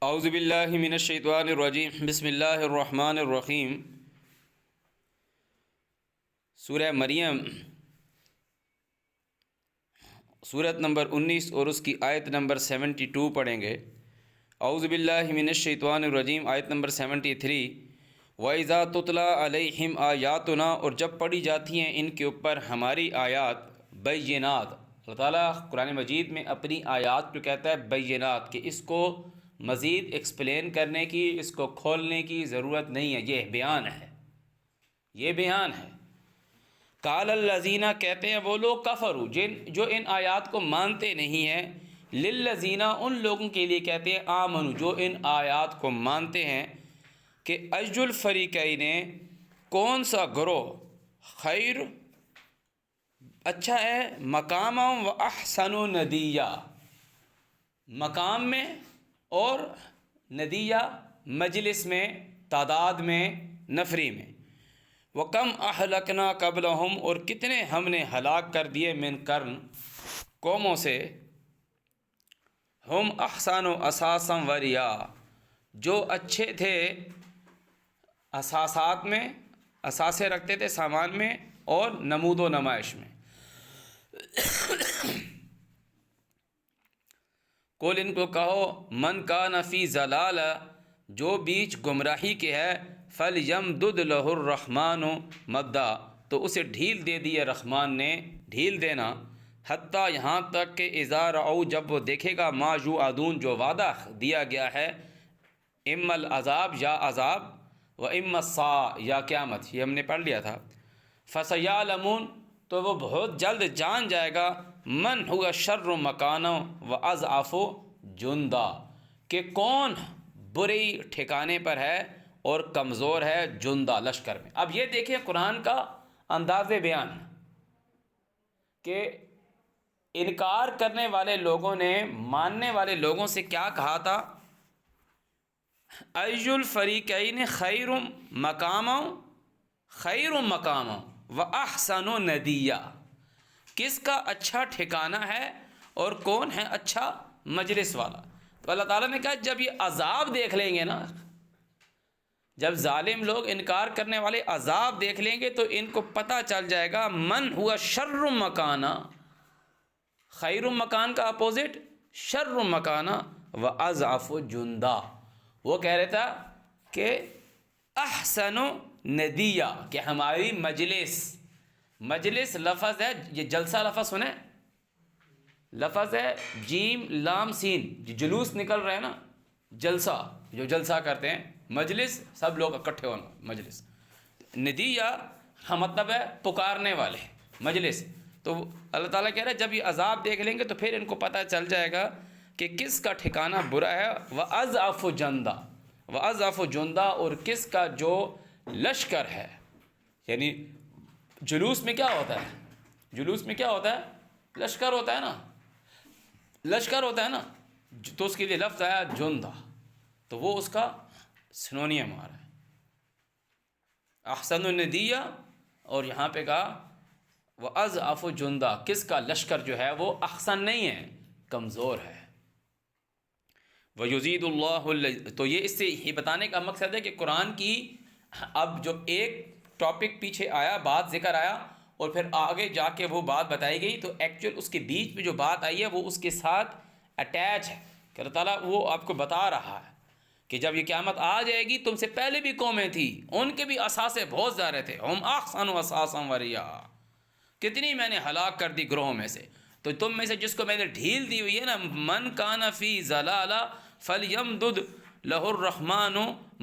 اعوذ باللہ من الشیطان الرجیم بسم اللہ الرحمن الرحیم۔ سورہ مریم سورت نمبر 19 اور اس کی آیت نمبر 72 پڑھیں گے۔ اعوذ باللہ من الشیطان الرجیم، آیت نمبر 73۔ وَإِذَا تُتْلَىٰ عَلَيْهِمْ آیاتنا، اور جب پڑھی جاتی ہیں ان کے اوپر ہماری آیات بینات۔ اللہ تعالیٰ قرآن مجید میں اپنی آیات کو کہتا ہے بینات، کہ اس کو مزید ایکسپلین کرنے کی، اس کو کھولنے کی ضرورت نہیں ہے، یہ بیان ہے، یہ بیان ہے۔ قال الذین، کہتے ہیں وہ لوگ، کفروا، جو ان آیات کو مانتے نہیں ہیں، للذین، ان لوگوں کے لیے کہتے ہیں، آمنوا، جو ان آیات کو مانتے ہیں، کہ ای الفریقین، کون سا گروہ، خیر، اچھا ہے، مقام و احسن ندیہ، مقام میں اور ندیہ مجلس میں، تعداد میں، نفری میں۔ وَكَمْ أَهْلَكْنَا قَبْلَهُمْ، اور کتنے ہم نے ہلاک کر دیے، من قرن، قوموں سے، ہم احسن اساسا وریا، جو اچھے تھے اساسات میں، اثاثے رکھتے تھے سامان میں، اور نمود و نمائش میں۔ قل، ان کو کہو، من کان فی ضلال، جو بیچ گمراہی کے ہے، فلیمدد لہ الرحمن مدا، تو اسے ڈھیل دے دی رحمان نے، ڈھیل دینا، حتیٰ یہاں تک کہ اذا رعوا، جب وہ دیکھے گا، ما یوعدون، جو وعدہ دیا گیا ہے، اما العذاب، یا عذاب، و اما الساعہ، یا قیامت، یہ ہم نے پڑھ لیا تھا۔ فسیعلمون، تو وہ بہت جلد جان جائے گا، من ہوا شر مکانا و اضعف جندا، کہ کون بری ٹھکانے پر ہے اور کمزور ہے جندہ، لشکر میں۔ اب یہ دیکھیں قرآن کا انداز بیان، کہ انکار کرنے والے لوگوں نے ماننے والے لوگوں سے کیا کہا تھا، ای الفریقین خیر مقاما، خیر مقاما و احسن ندیہ، کس کا اچھا ٹھکانہ ہے اور کون ہے اچھا مجلس والا۔ تو اللہ تعالیٰ نے کہا جب یہ عذاب دیکھ لیں گے نا، جب ظالم لوگ، انکار کرنے والے عذاب دیکھ لیں گے، تو ان کو پتہ چل جائے گا، من ہوا شر مکانا، خیر مکان کا اپوزٹ شر مکانا، و اضعف جندا، وہ کہہ رہا تھا کہ احسن ندیہ، کہ ہماری مجلس، مجلس لفظ ہے، یہ جلسہ لفظ سنیں، لفظ ہے جیم لام سین، جلوس نکل رہے ہیں نا، جلسہ، جو جلسہ کرتے ہیں، مجلس سب لوگ اکٹھے ہونا، مجلس۔ ندیہ ہم مطلب ہے پکارنے والے، مجلس۔ تو اللہ تعالیٰ کہہ رہا ہے جب یہ عذاب دیکھ لیں گے تو پھر ان کو پتہ چل جائے گا کہ کس کا ٹھکانہ برا ہے، وَأَضْعَفُ جَنْدًا، وَأَضْعَفُ جُنْدًا، اور کس کا جو لشکر ہے۔ یعنی جلوس میں کیا ہوتا ہے، جلوس میں کیا ہوتا ہے، لشکر ہوتا ہے نا، لشکر ہوتا ہے نا، تو اس کے لیے لفظ آیا جندہ، تو وہ اس کا سنونیم آ رہا ہے، احسن الندیہ، اور یہاں پہ کہا وَأَضْعَفُ جُنْدًا، کس کا لشکر جو ہے وہ احسن نہیں ہے، کمزور ہے۔ وَيُزِيدُ اللَّهُ، تو یہ اس سے یہ بتانے کا مقصد ہے کہ قرآن کی اب جو ایک ٹاپک پیچھے آیا، بات ذکر آیا، اور پھر آگے جا کے وہ بات بتائی گئی، تو ایکچوئل اس کے بیچ میں جو بات آئی ہے وہ اس کے ساتھ اٹیچ ہے، کہ اللہ تعالیٰ وہ آپ کو بتا رہا ہے کہ جب یہ قیامت آ جائے گی، تم سے پہلے بھی قومیں تھیں، ان کے بھی اثاثے بہت زیادہ تھے، ہم احسن اساسا وریا، کتنی میں نے ہلاک کر دی گروہوں میں سے۔ تو تم میں سے جس کو میں نے ڈھیل دی ہوئی ہے نا، من کان فی ضلالہ فلیمدد لہ الرحمن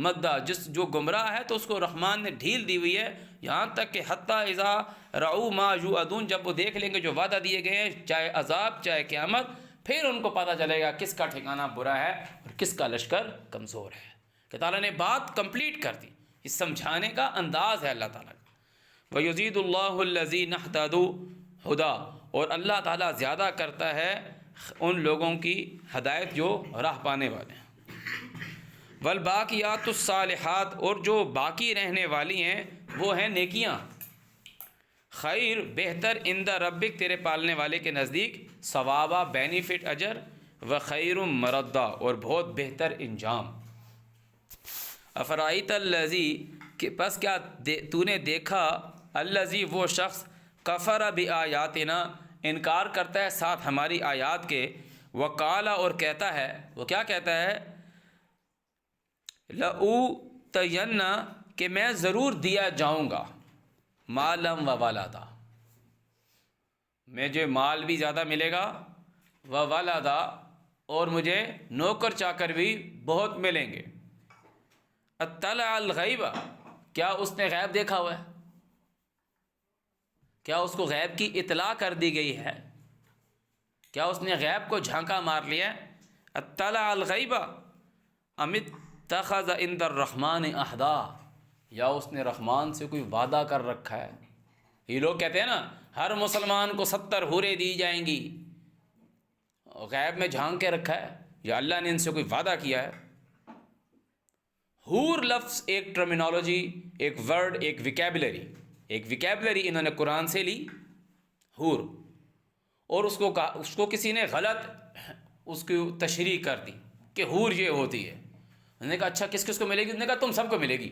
مدا، جو گمراہ ہے تو اس کو رحمان نے ڈھیل دی ہوئی ہے، یہاں تک کہ حتیٰ اذا رعوا ما یوعدون، جب وہ دیکھ لیں گے جو وعدہ دیے گئے ہیں، چاہے عذاب چاہے قیامت، پھر ان کو پتہ چلے گا کس کا ٹھکانہ برا ہے اور کس کا لشکر کمزور ہے۔ کہ تعالیٰ نے بات کمپلیٹ کر دی، اس سمجھانے کا انداز ہے اللہ تعالیٰ کا۔ وَيُزِيدُ اللَّهُ الَّذِينَ اهْتَدَوْا هُدًى، اور اللہ تعالیٰ زیادہ کرتا ہے ان لوگوں کی ہدایت جو راہ پانے والے ہیں۔ وَالْبَاقِيَاتُ الصَّالِحَاتُ، اور جو باقی رہنے والی ہیں وہ ہیں نیکیاں، خیر، بہتر، عند ربک، تیرے پالنے والے کے نزدیک، ثوابہ، بینیفٹ، اجر، وخیر مردہ اور بہت بہتر انجام۔ افرائیت الذی کہ پس کیا تو نے دیکھا، الذی وہ شخص، کفر بآیاتنا انکار کرتا ہے ساتھ ہماری آیات کے، وقال اور کہتا ہے، وہ کیا کہتا ہے، لأوتین کہ میں ضرور دیا جاؤں گا، مالم و ولدا مجھے مال بھی زیادہ ملے گا، و ولدا اور مجھے نوکر چاکر بھی بہت ملیں گے۔ اطلع الغیب کیا اس نے غیب دیکھا ہوا ہے؟ کیا اس کو غیب کی اطلاع کر دی گئی ہے؟ کیا اس نے غیب کو جھانکا مار لیا ہے؟ اطلع الغیب ام اتخذ عند الرحمن عہدا یا اس نے رحمان سے کوئی وعدہ کر رکھا ہے؟ یہ لوگ کہتے ہیں نا ہر مسلمان کو 70 حوریں دی جائیں گی، غیب میں جھانک کے رکھا ہے یا اللہ نے ان سے کوئی وعدہ کیا ہے؟ حور لفظ ایک ٹرمینالوجی، ایک ورڈ، ایک ویکیبلری انہوں نے قرآن سے لی، حور، اور اس کو کسی نے غلط اس کی تشریح کر دی کہ حور یہ ہوتی ہے۔ انہوں نے کہا اچھا کس کس کو ملے گی؟ انہوں نے کہا تم سب کو ملے گی،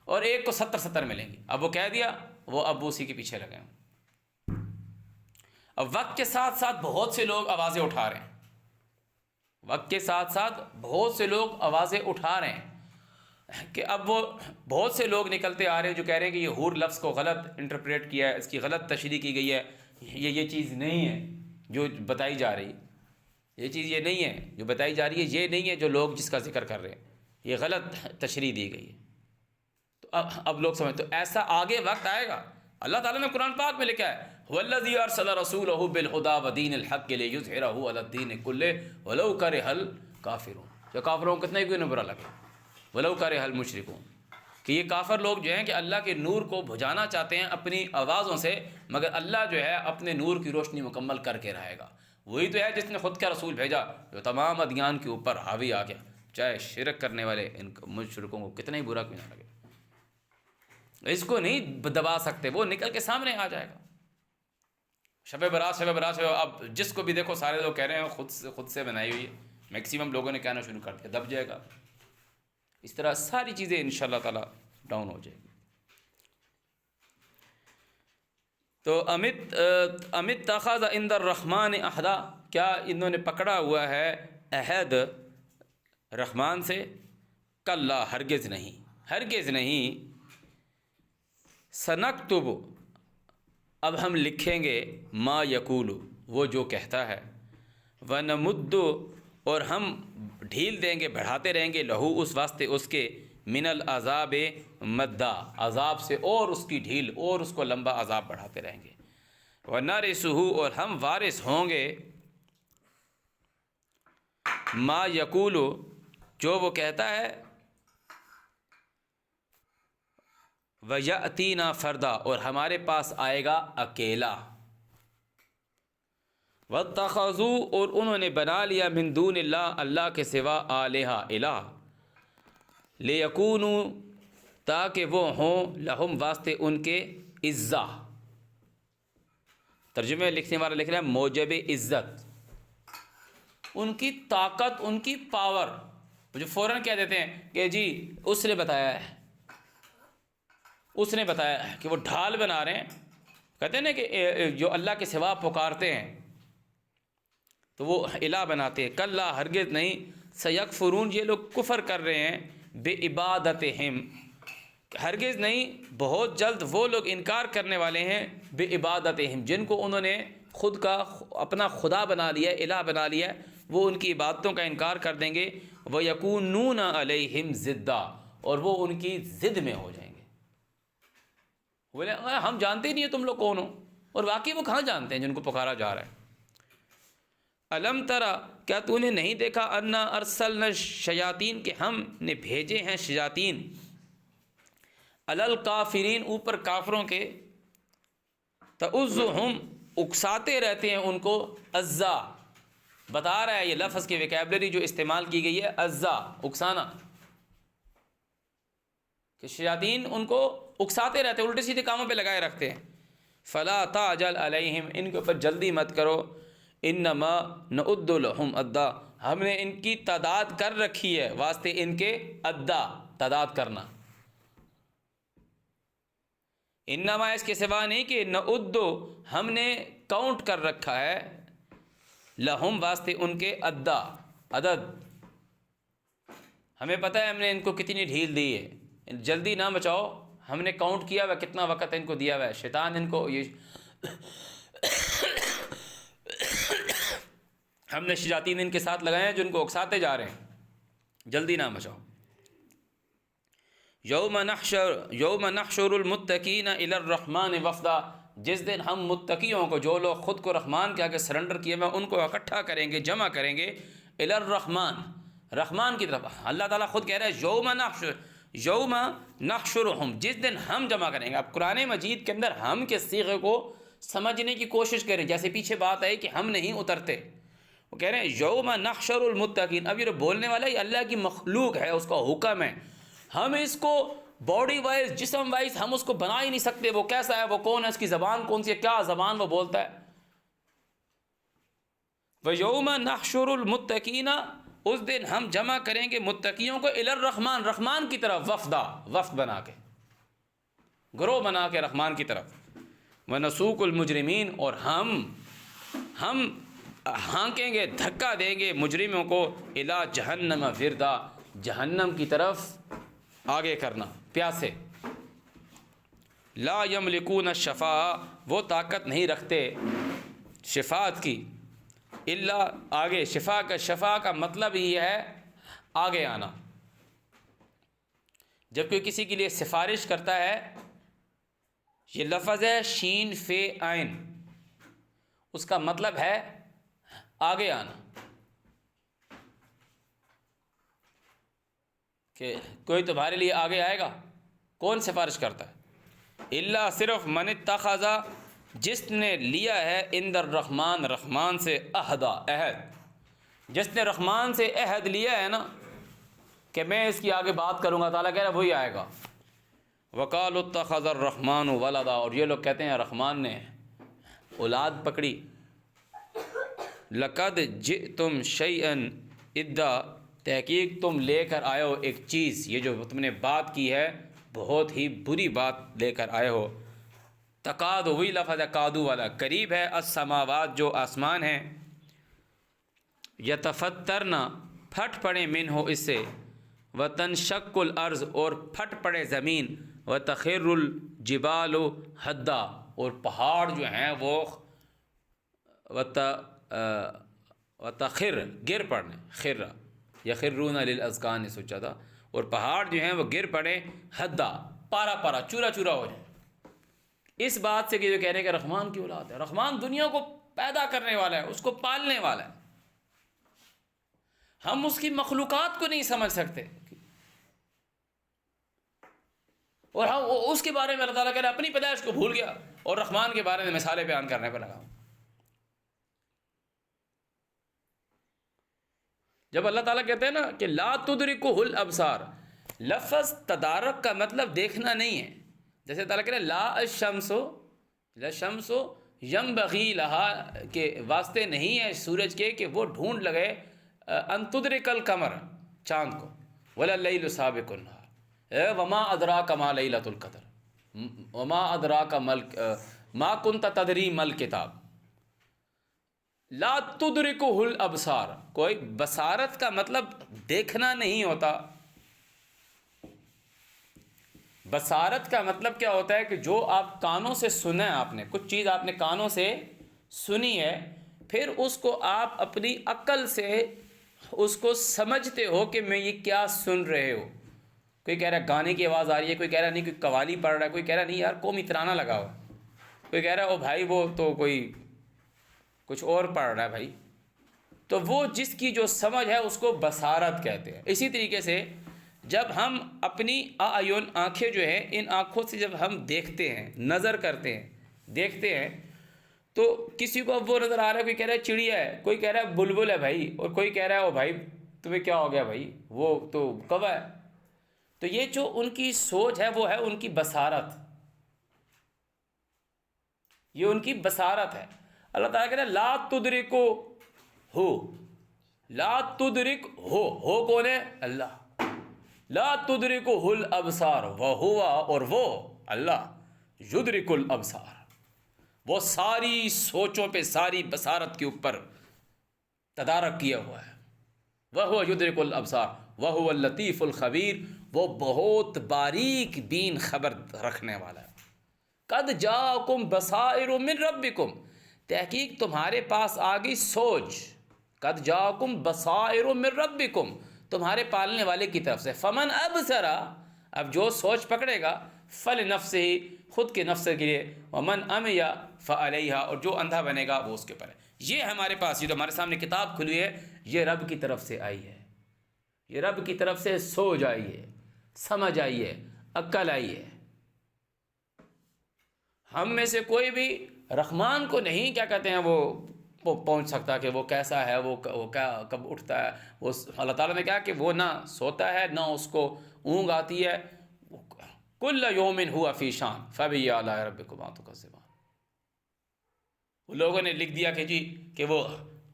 اور ایک کو 70 ملیں گی۔ اب وہ کہہ دیا، وہ اب اسی کے پیچھے لگے ہیں۔ اب وقت کے ساتھ ساتھ بہت سے لوگ آوازیں اٹھا رہے ہیں، وقت کے ساتھ ساتھ بہت سے لوگ آوازیں اٹھا رہے ہیں کہ اب وہ بہت سے لوگ نکلتے آ رہے ہیں جو کہہ رہے ہیں کہ یہ حور لفظ کو غلط انٹرپریٹ کیا ہے، اس کی غلط تشریح کی گئی ہے، یہ چیز نہیں ہے جو بتائی جا رہی، یہ چیز یہ نہیں ہے جو بتائی جا رہی ہے، یہ نہیں ہے جو لوگ جس کا ذکر کر رہے ہیں، یہ غلط تشریح دی گئی ہے۔ تو اب لوگ سمجھ، تو ایسا آگے وقت آئے گا۔ اللہ تعالیٰ نے قرآن پاک میں لکھا ہے وَالَّذِي أَرْسَلَ رَسُولَهُ بِالْهُدَىٰ وَدِينِ الْحَقِّ لِيُظْهِرَهُ عَلَى الدِّينِ كُلِّهِ وَلَوْ كَرِهَ الْكَافِرُونَ، جو کافروں کو کتنا ہی کیوں نہ برا لگے، وَلَوْ كَرِهَ الْمُشْرِكُونَ، کہ یہ کافر لوگ جو ہیں کہ اللہ کے نور کو بجھانا چاہتے ہیں اپنی آوازوں سے، مگر اللہ جو ہے اپنے نور کی روشنی مکمل کر کے رہے گا۔ وہی تو ہے جس نے خود کا رسول بھیجا جو تمام ادیان کے اوپر حاوی آ گیا، چاہے شرک کرنے والے ان مشرکوں کو کتنا ہی برا کیوں نہ لگے، اس کو نہیں دبا سکتے، وہ نکل کے سامنے آ جائے گا۔ شب برات اب جس کو بھی دیکھو سارے لوگ کہہ رہے ہیں خود سے بنائی ہوئی ہے، میکسیمم لوگوں نے کہنا شروع کر دیا، دب جائے گا۔ اس طرح ساری چیزیں انشاءاللہ تعالی ڈاؤن ہو جائے گی۔ تو امت تاخذ عند الرحمن عہدا، کیا انہوں نے پکڑا ہوا ہے عہد رحمان سے؟ کلا ہرگز نہیں، ہرگز نہیں۔ سنکتب اب ہم لکھیں گے، ما یقول وہ جو کہتا ہے، ونمد اور ہم ڈھیل دیں گے، بڑھاتے رہیں گے، لہو اس واسطے اس کے، من العذاب مدا عذاب سے اور اس کی ڈھیل اور اس کو لمبا عذاب بڑھاتے رہیں گے، ونرثہ اور ہم وارث ہوں گے، ما یقول جو وہ کہتا ہے، وَيَأْتِينَا فَرْدًا اور ہمارے پاس آئے گا اکیلا، وَاتَّخَذُوا اور انہوں نے بنا لیا، من دون اللہ اللہ کے سوا، آلہہ الہ، لِيَكُونُوا تاکہ وہ ہوں، لہم واسطے ان کے، عزہ، ترجمے لکھنے والا لکھ رہا ہے موجب عزت، ان کی طاقت، ان کی پاور، جو فوراً کہہ دیتے ہیں کہ جی اس نے بتایا ہے، اس نے بتایا کہ وہ ڈھال بنا رہے ہیں، کہتے ہیں نا کہ جو اللہ کے سوا پکارتے ہیں تو وہ الہ بناتے ہیں۔ کلا ہرگز نہیں، سیکفرون یہ لوگ کفر کر رہے ہیں، بے عبادتہم ہرگز نہیں، بہت جلد وہ لوگ انکار کرنے والے ہیں، بے عبادتہم جن کو انہوں نے خود کا اپنا خدا بنا لیا ہے، الہ بنا لیا ہے، وہ ان کی عبادتوں کا انکار کر دیں گے، وَيَكُونُونَ عَلَيْهِمْ ضِدًّا اور وہ ان کی ضد میں ہو جائیں گے، بولے ہم جانتے نہیں ہیں تم لوگ کون ہو، اور واقعی وہ کہاں جانتے ہیں جن کو پکارا جا رہا ہے۔ الم ترا کیا تو نے نہیں دیکھا، انا ارسلنا الشیاطین کہ ہم نے بھیجے ہیں شیاطین، علی الکافرین اوپر کافروں کے، تعزہم اکساتے رہتے ہیں ان کو، عزا بتا رہا ہے یہ لفظ کی ویکیبلری جو استعمال کی گئی ہے، عزا اکسانا، کہ شیاطین ان کو اکساتے رہتے ہیں، الٹے سیدھے کاموں پہ لگائے رکھتے ہیں۔ فلا تعجل علیہم ان کے اوپر جلدی مت کرو، انما نعد لہم عدا، ہم نے ان کی تعداد کر رکھی ہے واسطے ان کے عدا، تعداد کرنا. انما اس کے سوا نہیں کہ نعد، ہم نے کاؤنٹ کر رکھا ہے، لہم واسطے ان کے عدا، عدد. ہمیں پتہ ہے ہم نے ان کو کتنی ڈھیل دی ہے، جلدی نہ مچاؤ، ہم نے کاؤنٹ کیا ہوا کتنا وقت ان کو دیا ہوا ہے. شیطان ان کو ہم نے شیاطین ان کے ساتھ لگائے ہیں جو ان کو اکساتے جا رہے ہیں، جلدی نہ مچاؤ. یوم نحشر المتقین الی الرحمن وفدا، جس دن ہم متقیوں کو، جو لوگ خود کو رحمان کے آگے سرنڈر کیے ہوئے، ان کو اکٹھا کریں گے، جمع کریں گے الی الرحمن، رحمان کی طرف. اللہ تعالیٰ خود کہہ رہا ہے یوم نحشرہم، جس دن ہم جمع کریں گے. اب قرآن مجید کے اندر ہم کے صیغے کو سمجھنے کی کوشش کریں، جیسے پیچھے بات ہے کہ ہم نہیں اترتے. وہ کہہ رہے ہیں یوم نحشر المتقین. اب یہ بولنے والا یہ اللہ کی مخلوق ہے، اس کا حکم ہے. ہم اس کو باڈی وائز، جسم وائز ہم اس کو بنا ہی نہیں سکتے. وہ کیسا ہے، وہ کون ہے، اس کی زبان کون سی ہے، کیا زبان وہ بولتا ہے. وَيَوْمَ نَحْشُرُ الْمُتَّقِينَ، اس دن ہم جمع کریں گے متقیوں کو الی الرحمن، رحمان کی طرف، وفدا، وفد بنا کے، گروہ بنا کے رحمان کی طرف. وَنَسُوقُ الْمُجْرِمِينَ، اور ہم ہانکیں گے، دھکا دیں گے مجرموں کو الی جہنم وردا، جہنم کی طرف آگے کرنا، پیاسے. لا یملکون الشفاء، وہ طاقت نہیں رکھتے شفاعت کی، الا، آگے. شفا کا مطلب یہ ہے آگے آنا. جب کوئی کسی کے لیے سفارش کرتا ہے، یہ لفظ ہے شین فے عین، اس کا مطلب ہے آگے آنا، کہ کوئی تمہارے لیے آگے آئے گا. کون سفارش کرتا ہے؟ الا، صرف من اتخذ، جس نے لیا ہے عند الرحمن، رحمان سے، عہدا، عہد. جس نے رحمان سے عہد لیا ہے نا کہ میں اس کی آگے بات کروں گا، تعالیٰ کہہ رہا ہے وہی آئے گا. وقالوا اتخذ الرحمن ولدا، اور یہ لوگ کہتے ہیں رحمان نے اولاد پکڑی. لقد جئتم شیئا ادا، تحقیق تم لے کر آئے ہو ایک چیز، یہ جو تم نے بات کی ہے بہت ہی بری بات لے کر آئے ہو. تقاد، وہی لفظ ہے قادو والا، قریب ہے. السماوات، جو آسمان ہیں، یتفطرنا، پھٹ پڑے، من ہو، اس سے. وتنشق الارض، اور پھٹ پڑے زمین. وتخر الجبال حدا، اور پہاڑ جو ہیں وہ وتخر، گر پڑنے، خر یخرون للاذقان نے سوچا تھا، اور پہاڑ جو ہیں وہ گر پڑے، حدا، پارا پارا، چورا چورا ہو جائے. اس بات سے کہ جو کہہ رہے ہیں کہ رحمان کی اولاد ہے. رحمان دنیا کو پیدا کرنے والا ہے، اس کو پالنے والا ہے. ہم اس کی مخلوقات کو نہیں سمجھ سکتے، اور ہم اس کے بارے میں اللہ تعالیٰ کہہ رہے ہیں اپنی پیدائش کو بھول گیا، اور رحمان کے بارے میں مثالیں بیان کرنے پر لگا. جب اللہ تعالیٰ کہتے ہیں نا کہ لا تدرکہ الابصار، لفظ تدارک کا مطلب دیکھنا نہیں ہے. جیسے تعالیٰ کہہ رہے ہیں لا الشمس ینبغی لہا، کہ واسطے نہیں ہے سورج کے کہ وہ ڈھونڈ لگے ان تدرک القمر، چاند کو. ولا اللیل سابق النہار، وما ادراک ما لیلۃ القدر، وما ادراک ما کنت تدری ما الکتاب. لا تدرکہ الابصار، کوئی بصارت کا مطلب دیکھنا نہیں ہوتا. بصارت کا مطلب کیا ہوتا ہے کہ جو آپ کانوں سے سنا ہے، آپ نے کچھ چیز آپ نے کانوں سے سنی ہے، پھر اس کو آپ اپنی عقل سے اس کو سمجھتے ہو کہ میں یہ کیا سن رہے ہو. کوئی کہہ رہا ہے گانے کی آواز آ رہی ہے، کوئی کہہ رہا نہیں کوئی قوالی پڑھ رہا ہے، کوئی کہہ رہا نہیں یار قومی ترانہ لگا ہوا، کوئی کہہ رہا ہے او بھائی وہ تو کوئی کچھ اور پڑھ رہا ہے بھائی. تو وہ جس کی جو سمجھ ہے اس کو بصارت کہتے ہیں. اسی طریقے سے جب ہم اپنی اعین، آنکھیں جو ہیں، ان آنکھوں سے جب ہم دیکھتے ہیں، نظر کرتے ہیں، دیکھتے ہیں، تو کسی کو اب وہ نظر آ رہا ہے، کوئی کہہ رہا ہے چڑیا ہے، کوئی کہہ رہا ہے بلبل ہے بھائی، اور کوئی کہہ رہا ہے او بھائی تمہیں کیا ہو گیا بھائی وہ تو کوا ہے. تو یہ جو ان کی سوچ ہے وہ ہے ان کی بصارت، یہ ان کی بصارت ہے. اللہ تعالیٰ کہہ رہے ہیں لا تدرکو ہو، لا تدرک ہو کون ہے؟ اللہ. لا تدرکہ الابصار وہو، اور وہ اللہ یدرک الابصار، وہ ساری سوچوں پہ، ساری بصارت کے اوپر تدارک کیا ہوا ہے. وہو یدرک الابصار وہو اللطیف الخبیر، وہ بہت باریک بین خبر رکھنے والا ہے. قد جاءکم بصائر من ربکم، تحقیق تمہارے پاس آ گئی سوچ. قد جاءکم بصائر من ربکم، تمہارے پالنے والے کی طرف سے. فمن ابصر، اب جو سوچ پکڑے گا، فلنفسہ، خود کے نفس کے لیے. ومن عمی فعلیہا، اور جو اندھا بنے گا وہ اس کے اوپر ہے. یہ ہمارے پاس، یہ جو ہمارے سامنے کتاب کھلی ہے، یہ رب کی طرف سے آئی ہے. یہ رب کی طرف سے سوچ آئی ہے، سمجھ آئی ہے، عقل آئی ہے. ہم میں سے کوئی بھی رحمان کو نہیں کیا کہتے ہیں وہ پہنچ سکتا کہ وہ کیسا ہے، وہ کیا کب اٹھتا ہے. وہ اللہ تعالیٰ نے کہا کہ وہ نہ سوتا ہے نہ اس کو اونگ آتی ہے. کل یوم ہوا فی شان فبأی آلاء ربکما تکذبان. وہ لوگوں نے لکھ دیا کہ جی کہ وہ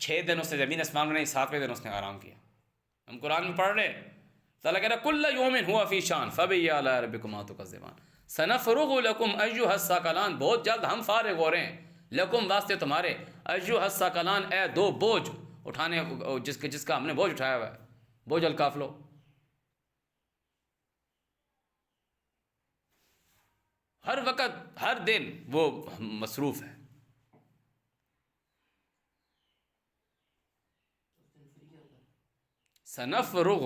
6 دن اس نے زمین آسمان میں نہیں، 7ویں دن اس نے آرام کیا. ہم قرآن میں پڑھ رہے ہیں، اللہ کہہ رہا ہے کل یوم ہوا فی شان فبأی آلاء ربکما تکذبان. سنفرغ لکم ایھا الثقلان، بہت جلد ہم فارغ ہو رہے ہیں، لکم واسطے تمہارے، ایھا الثقلان، اے دو بوجھ اٹھانے، جس کا ہم نے بوجھ اٹھایا ہوا ہے، بوجھ القافلو. ہر وقت ہر دن وہ مصروف ہے. سنفرغ،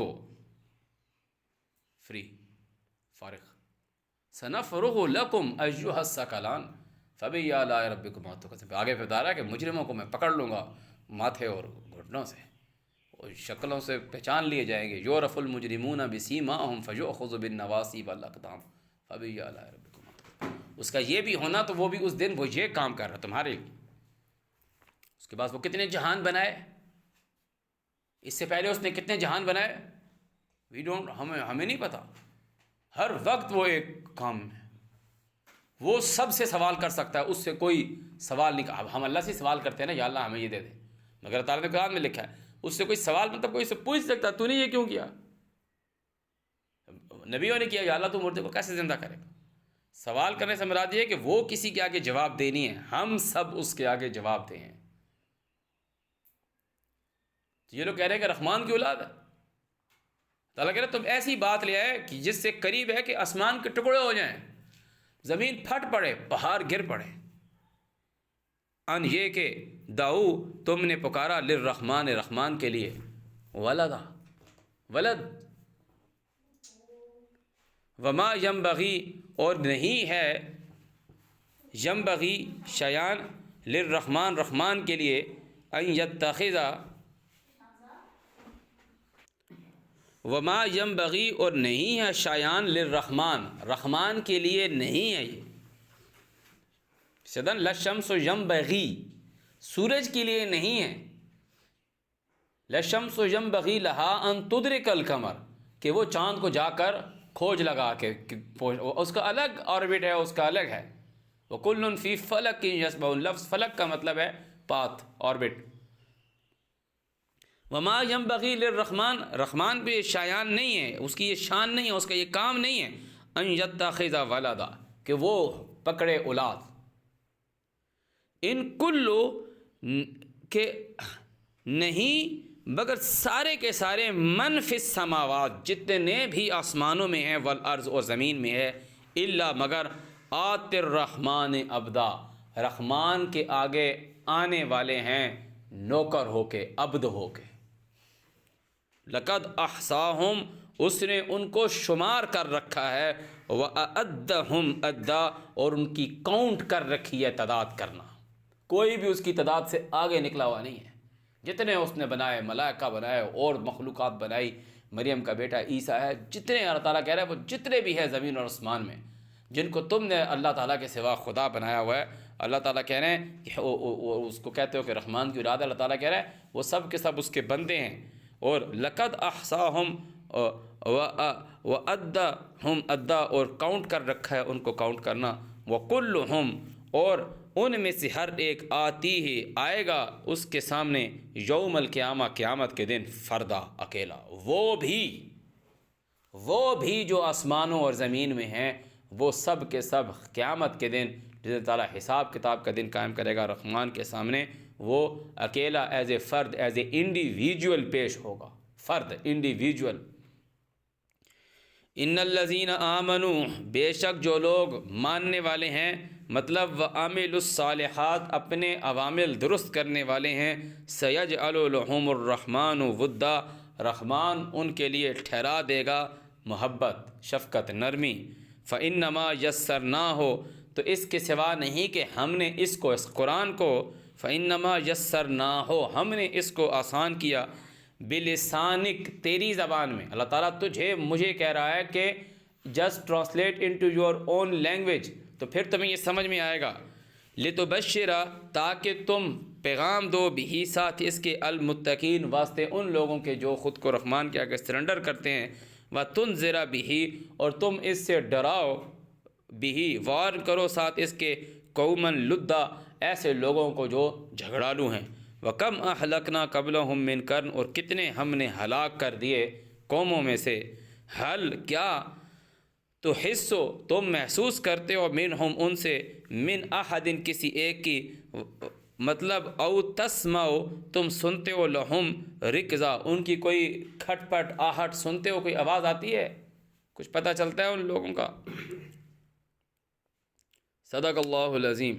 فری، فارغ. سنفرغ لکم ایھا الثقلان فبأی آلاء ربکما تکذبان. آگے بتا رہا ہے کہ مجرموں کو میں پکڑ لوں گا ماتھے اور گھٹنوں سے، اور شکلوں سے پہچان لیے جائیں گے. یعرف المجرمون بسیماہم فیؤخذ بالنواصی والاقدام فبأی آلاء ربکما تکذبان. اس کا یہ بھی ہونا تو وہ بھی اس دن وہ یہ کام کر رہا تمہارے لیے. اس کے بعد وہ کتنے جہان بنائے، اس سے پہلے اس نے کتنے جہان بنائے، ہمیں نہیں پتا. ہر وقت وہ ایک کام ہے. وہ سب سے سوال کر سکتا ہے، اس سے کوئی سوال نہیں. اب ہم اللہ سے سوال کرتے ہیں نا، یا اللہ ہمیں یہ دے دے، مگر اللہ تعالیٰ نے قرآن میں لکھا ہے اس سے کوئی سوال، مطلب کوئی سے پوچھ سکتا ہے تو نے یہ کیوں کیا. نبیوں نے کیا، یا اللہ تو مردے کو کیسے زندہ کرے گا. سوال کرنے سے مراد یہ ہے کہ وہ کسی کے آگے جواب دینی ہے، ہم سب اس کے آگے جواب دیں. تو یہ لوگ کہہ رہے ہیں کہ رحمان کی اولاد ہے. تعالیٰ کہہ رہے تم ایسی بات لے آئے کہ جس سے قریب ہے کہ آسمان کے ٹکڑے ہو جائیں، زمین پھٹ پڑے، پہاڑ گر پڑے. ان یہ کہ دعو، تم نے پکارا، للرحمن، رحمان کے لیے، ولدا، ولد. وما ینبغی، اور نہیں ہے، ینبغی شیان، للرحمن، رحمان کے لیے، ان یتخذ، وما ینبغی، اور نہیں ہے، شیان، للرحمن، رحمان کے لیے نہیں ہے. یہ سدن للشمس ینبغی، سورج کے لیے نہیں ہے. للشمس ینبغی لہا ان تدرک القمر، کہ وہ چاند کو جا کر کھوج لگا کے، اس کا الگ آربٹ ہے، اس کا الگ ہے. وَكُلٌّ فِي فَلَكٍ يَسْبَحُونَ، لفظ فلک کا مطلب ہے پاتھ، آربٹ. وما ینبغی للرحمن، رحمان پہ یہ شایان نہیں ہے، اس کی یہ شان نہیں ہے، اس کا یہ کام نہیں ہے، ان یتخذ ولدا، کہ وہ پکڑے اولاد. ان کلو، کہ نہیں مگر سارے کے سارے، من فی السماوات، جتنے بھی آسمانوں میں ہیں، والارض، اور زمین میں ہے، الا مگر، آت الرحمن عبدا، رحمان کے آگے آنے والے ہیں نوکر ہو کے، عبد ہو کے. لقد احصاہم، اس نے ان کو شمار کر رکھا ہے، وَأَعَدَّهُمْ عَدًّا، اور ان کی کاؤنٹ کر رکھی ہے، تعداد کرنا. کوئی بھی اس کی تعداد سے آگے نکلا ہوا نہیں ہے. جتنے اس نے بنائے، ملائکہ بنائے اور مخلوقات بنائی، مریم کا بیٹا عیسیٰ ہے، جتنے اللہ تعالیٰ کہہ رہا ہے وہ جتنے بھی ہیں زمین اور آسمان میں، جن کو تم نے اللہ تعالیٰ کے سوا خدا بنایا ہوا ہے، اللہ تعالیٰ کہہ رہے ہیں کہ اس کو کہتے ہو کہ رحمان کی اولاد ہے. اللہ تعالیٰ کہہ رہا ہے وہ سب کے سب اس کے بندے ہیں. اور لقد احصاہم وعدہم عدا، اور کاؤنٹ کر رکھا ہے ان کو کاؤنٹ کرنا. وکلہم، اور ان میں سے ہر ایک آتی ہی آئے گا اس کے سامنے یوم القیامہ قیامت کے دن فردا اکیلا، وہ بھی جو آسمانوں اور زمین میں ہیں، وہ سب کے سب قیامت کے دن جس اللہ تعالیٰ حساب کتاب کا دن قائم کرے گا رحمان کے سامنے، وہ اکیلا ایز اے فرد، ایز اے انڈیویجول پیش ہوگا، فرد انڈیویجول۔ ان الذین آمنوا، بے شک جو لوگ ماننے والے ہیں، مطلب وعملوا الصالحات، اپنے عوامل درست کرنے والے ہیں، سیجعل لهم الرحمن ودا، رحمان ان کے لیے ٹھہرا دے گا محبت، شفقت، نرمی۔ فإنما یسرناہ، تو اس کے سوا نہیں کہ ہم نے اس قرآن کو، فإنما یسرناہ، ہم نے اس کو آسان کیا، بلسانک، تیری زبان میں۔ اللہ تعالیٰ مجھے کہہ رہا ہے کہ just translate into your own language, تو پھر تمہیں یہ سمجھ میں آئے گا۔ لتبشرا، تاکہ تم پیغام دو، بھی ساتھ اس کے، المتقین، واسطے ان لوگوں کے جو خود کو رحمان کے آگے سرنڈر کرتے ہیں، وتنذر بھی، اور تم اس سے ڈراؤ، بھی وارن کرو ساتھ اس کے، قوما لدا، ایسے لوگوں کو جو جھگڑالو ہیں۔ وَكَمْ أَهْلَكْنَا قَبْلَهُمْ مِنْ قَرْنٍ، اور کتنے ہم نے ہلاک کر دیے قوموں میں سے، حل کیا، تو حصو تم محسوس کرتے ہو، منہم ان سے، من احد کسی ایک کی، مطلب او تسمعو تم سنتے ہو، لہم رکزا ان کی کوئی کھٹ پٹ آہٹ سنتے ہو، کوئی آواز آتی ہے، کچھ پتہ چلتا ہے ان لوگوں کا۔ صدق اللہ العظیم۔